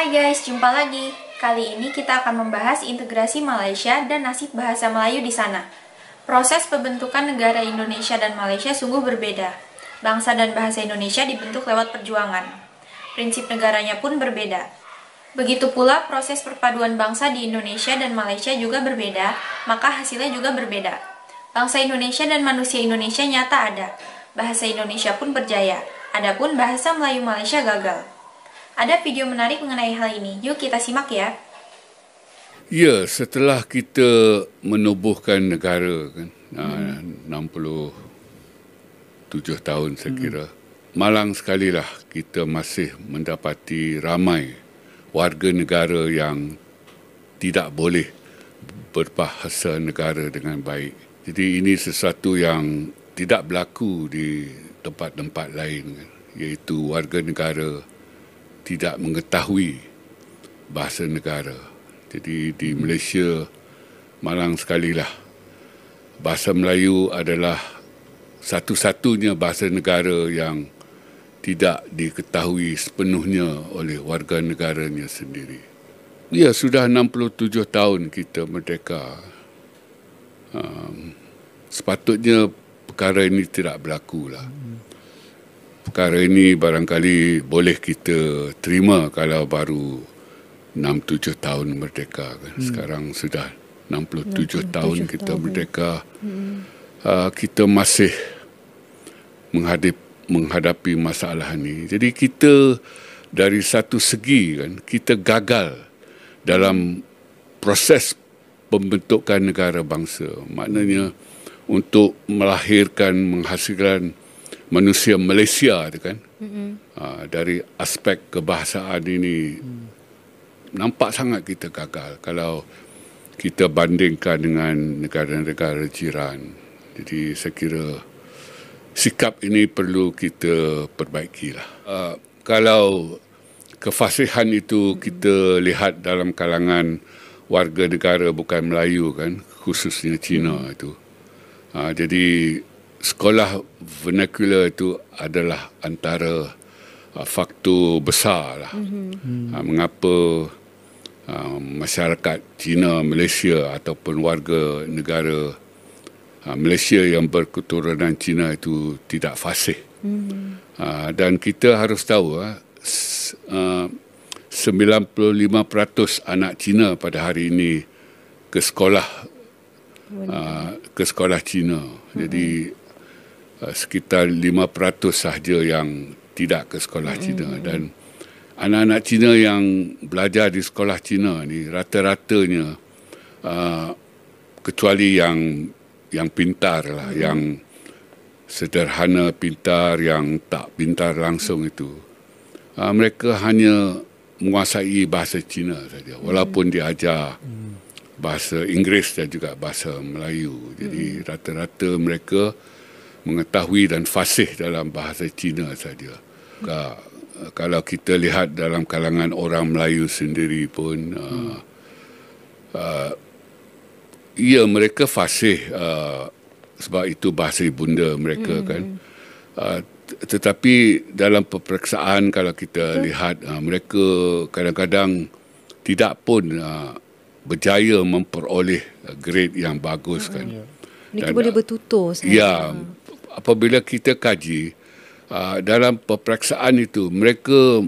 Hai guys, jumpa lagi. Kali ini kita akan membahas integrasi Malaysia dan nasib bahasa Melayu di sana. Proses pembentukan negara Indonesia dan Malaysia sungguh berbeda. Bangsa dan bahasa Indonesia dibentuk lewat perjuangan. Prinsip negaranya pun berbeda. Begitu pula proses perpaduan bangsa di Indonesia dan Malaysia juga berbeda, maka hasilnya juga berbeda. Bangsa Indonesia dan manusia Indonesia nyata ada. Bahasa Indonesia pun berjaya. Adapun bahasa Melayu Malaysia gagal. Ada video menarik mengenai hal ini. Yuk kita simak ya. Ya, setelah kita menubuhkan negara kan, 67 tahun saya kira, malang sekalilah kita masih mendapati ramai warga negara yang tidak boleh berbahasa negara dengan baik. Jadi ini sesuatu yang tidak berlaku di tempat-tempat lain, kan, iaitu warga negara tidak mengetahui bahasa negara. Jadi di Malaysia, malang sekalilah, bahasa Melayu adalah satu-satunya bahasa negara yang tidak diketahui sepenuhnya oleh warga negaranya sendiri. Ya, sudah 67 tahun kita merdeka. Sepatutnya perkara ini tidak berlaku lah. Perkara ini barangkali boleh kita terima kalau baru 6-7 tahun merdeka. Kan. Sekarang sudah 67 tahun kita merdeka. Kita masih menghadapi masalah ini. Jadi kita dari satu segi kan, kita gagal dalam proses pembentukan negara bangsa. Maknanya untuk melahirkan, menghasilkan manusia Malaysia kan, dari aspek kebahasaan ini nampak sangat kita gagal kalau kita bandingkan dengan negara-negara jiran. Jadi saya kira sikap ini perlu kita perbaikilah. Kalau kefasihan itu kita lihat dalam kalangan warga negara bukan Melayu kan, khususnya Cina itu. Jadi sekolah vernacular itu adalah antara faktor besar lah. Mengapa masyarakat Cina, Malaysia ataupun warga negara Malaysia yang berketurunan Cina itu tidak fasih. Dan kita harus tahu 95% anak Cina pada hari ini ke sekolah Cina. Jadi sekitar 5% sahaja yang tidak ke sekolah Cina. Dan anak-anak Cina yang belajar di sekolah Cina ni rata-ratanya kecuali yang pintar lah, yang sederhana pintar, yang tak pintar langsung itu, mereka hanya menguasai bahasa Cina saja, walaupun diajar bahasa Inggeris dan juga bahasa Melayu. Jadi rata-rata mereka mengetahui dan fasih dalam bahasa Cina saja. Kalau kita lihat dalam kalangan orang Melayu sendiri pun, ya mereka fasih sebab itu bahasa ibunda mereka kan. Tetapi dalam peperiksaan kalau kita lihat, mereka kadang-kadang tidak pun berjaya memperoleh grade yang bagus kan. Mereka boleh bertutur. Ya, apabila kita kaji dalam peperiksaan itu, mereka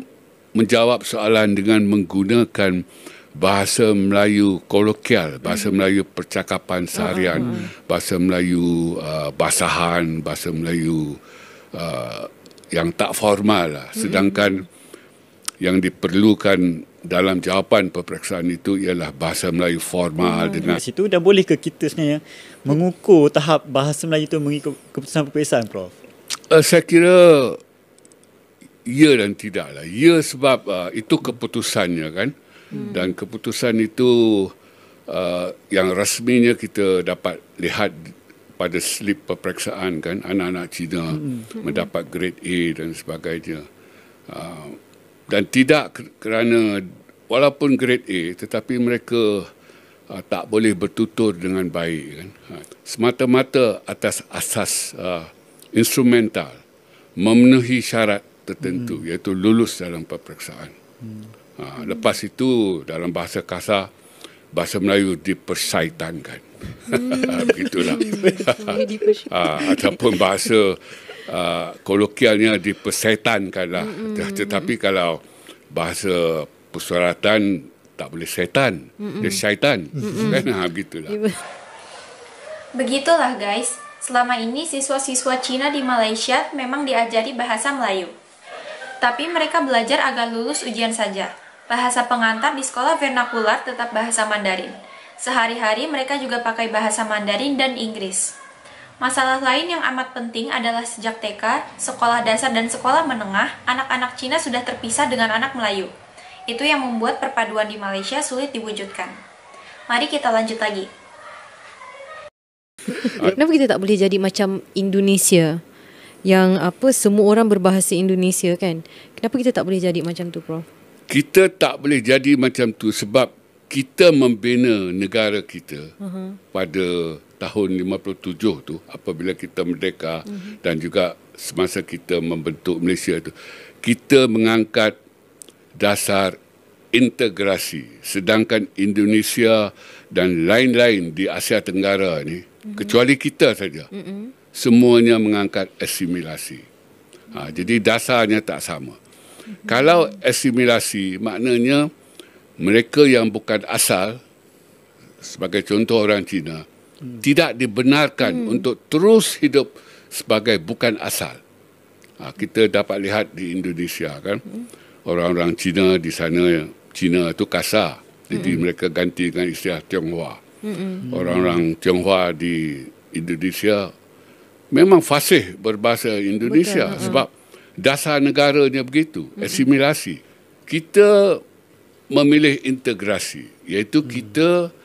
menjawab soalan dengan menggunakan bahasa Melayu kolokial, bahasa Melayu percakapan seharian, bahasa Melayu basahan, bahasa Melayu yang tak formal lah. Sedangkan yang diperlukan dalam jawapan peperiksaan itu ialah bahasa Melayu formal. Dengan di situ dah boleh ke kita sebenarnya mengukur tahap bahasa Melayu itu mengikut keputusan peperiksaan, Prof? Saya kira ya dan tidak lah. Ya sebab itu keputusannya kan. Dan keputusan itu yang rasminya kita dapat lihat pada slip peperiksaan kan, anak-anak Cina mendapat grade A dan sebagainya. Dan tidak kerana walaupun grade A tetapi mereka tak boleh bertutur dengan baik kan. Semata-mata atas asas instrumental, memenuhi syarat tertentu iaitu lulus dalam peperiksaan. Lepas itu dalam bahasa kasar, bahasa Melayu dipersaitankan. Begitulah. Ataupun bahasa kolokialnya dipersaitankan lah. Tetapi kalau bahasa persuratan tak boleh setan, dia syaitan. Kan? Begitulah. Begitulah guys, selama ini siswa-siswa Cina di Malaysia memang diajari bahasa Melayu. Tapi mereka belajar agar lulus ujian saja. Bahasa pengantar di sekolah vernakular tetap bahasa Mandarin. Sehari-hari mereka juga pakai bahasa Mandarin dan Inggris. Masalah lain yang amat penting adalah sejak TK, sekolah dasar dan sekolah menengah, anak-anak Cina sudah terpisah dengan anak Melayu. Itu yang membuat perpaduan di Malaysia sulit diwujudkan. Mari kita lanjut lagi. Kenapa kita tak boleh jadi macam Indonesia? Yang semua orang berbahasa Indonesia kan? Kenapa kita tak boleh jadi macam tu, Prof? Kita tak boleh jadi macam tu sebab kita membina negara kita pada tahun 57 tu, apabila kita merdeka, dan juga semasa kita membentuk Malaysia tu, kita mengangkat dasar integrasi. Sedangkan Indonesia dan lain-lain di Asia Tenggara ni, kecuali kita saja, semuanya mengangkat asimilasi. Jadi dasarnya tak sama. Kalau asimilasi, maknanya mereka yang bukan asal, sebagai contoh orang Cina, tidak dibenarkan untuk terus hidup sebagai bukan asal. Kita dapat lihat di Indonesia kan, orang-orang Cina di sana, Cina itu kasar, jadi mereka ganti dengan istilah Tionghoa. Orang-orang Tionghoa di Indonesia memang fasih berbahasa Indonesia. Betul. Sebab dasar negaranya begitu, asimilasi. Kita memilih integrasi, iaitu kita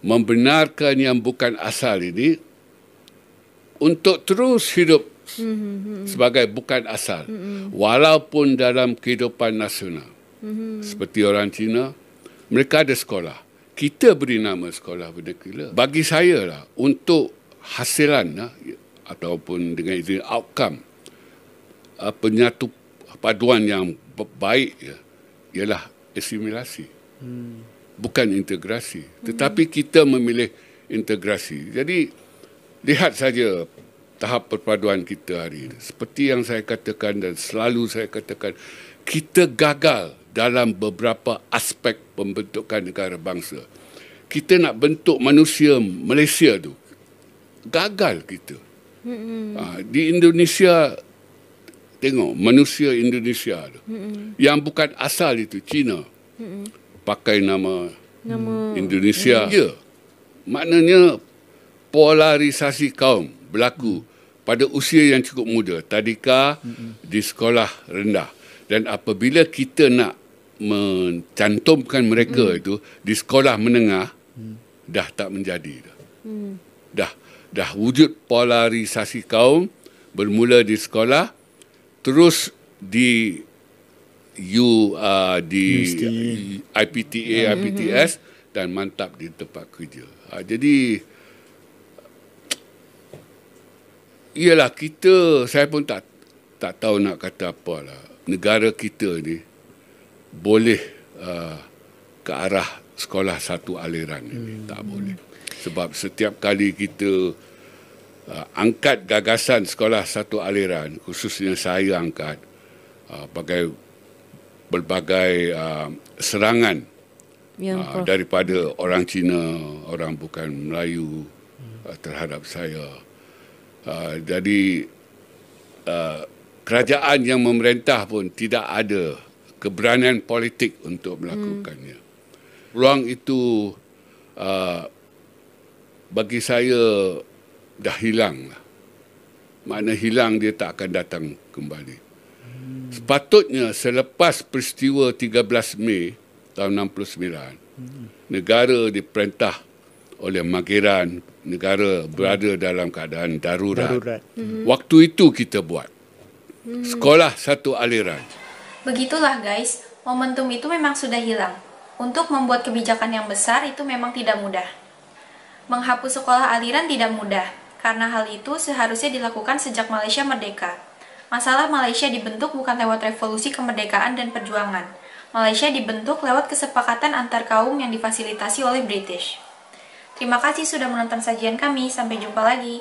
membenarkan yang bukan asal ini untuk terus hidup sebagai bukan asal, walaupun dalam kehidupan nasional. Seperti orang Cina, mereka ada sekolah. Kita beri nama sekolah vernacular. Bagi saya lah, untuk hasilan ataupun dengan izin outcome, penyatu paduan yang baik ialah asimilasi, bukan integrasi. Tetapi kita memilih integrasi. Jadi lihat saja tahap perpaduan kita hari ini. Seperti yang saya katakan dan selalu saya katakan, kita gagal dalam beberapa aspek pembentukan negara bangsa. Kita nak bentuk manusia Malaysia tu, gagal kita. Di Indonesia, tengok manusia Indonesia tu, yang bukan asal itu Cina, pakai nama Indonesia. Ya, maknanya polarisasi kaum berlaku pada usia yang cukup muda, tadika di sekolah rendah. Dan apabila kita nak mencantumkan mereka itu di sekolah menengah, dah tak menjadi dah wujud polarisasi kaum, bermula di sekolah, terus di IPTA, IPTS, dan mantap di tempat kerja. Jadi iyalah, saya pun tak tahu nak kata apalah. Negara kita ni boleh ke arah sekolah satu aliran ini. Tak boleh. Sebab setiap kali kita angkat gagasan sekolah satu aliran, khususnya saya angkat, berbagai serangan daripada orang Cina, orang bukan Melayu terhadap saya. Jadi kerajaan yang memerintah pun tidak ada keberanian politik untuk melakukannya. Ruang itu bagi saya dah hilang. Makna hilang, dia tak akan datang kembali. Sepatutnya selepas peristiwa 13 Mei tahun 69, negara diperintah oleh Mageran, negara berada dalam keadaan darurat. Waktu itu kita buat sekolah satu aliran. Begitulah guys, momentum itu memang sudah hilang. Untuk membuat kebijakan yang besar itu memang tidak mudah. Menghapus sekolah aliran tidak mudah, karena hal itu seharusnya dilakukan sejak Malaysia merdeka. Masalah Malaysia dibentuk bukan lewat revolusi kemerdekaan dan perjuangan, Malaysia dibentuk lewat kesepakatan antar kaum yang difasilitasi oleh British. Terima kasih sudah menonton sajian kami, sampai jumpa lagi.